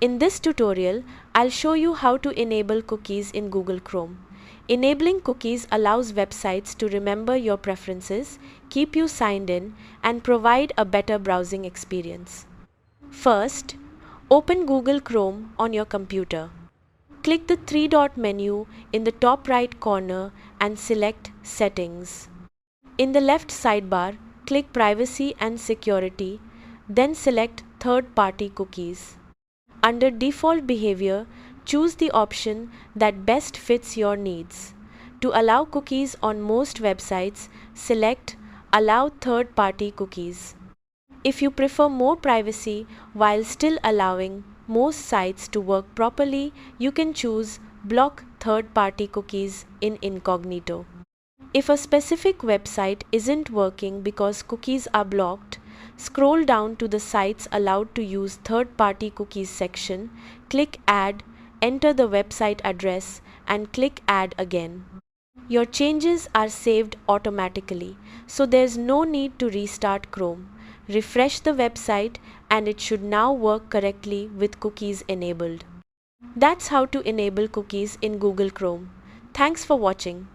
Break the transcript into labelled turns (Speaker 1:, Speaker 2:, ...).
Speaker 1: In this tutorial, I'll show you how to enable cookies in Google Chrome. Enabling cookies allows websites to remember your preferences, keep you signed in, and provide a better browsing experience. First, open Google Chrome on your computer. Click the three-dot menu in the top right corner and select Settings. In the left sidebar, click Privacy and Security, then select Third-party cookies. Under Default Behavior, choose the option that best fits your needs. To allow cookies on most websites, select Allow Third-party cookies. If you prefer more privacy while still allowing most sites to work properly, you can choose Block Third-party cookies in Incognito. If a specific website isn't working because cookies are blocked, scroll down to the Sites Allowed to Use Third-Party Cookies section, click Add, enter the website address, and click Add again. Your changes are saved automatically, so there's no need to restart Chrome. Refresh the website and it should now work correctly with cookies enabled. That's how to enable cookies in Google Chrome. Thanks for watching.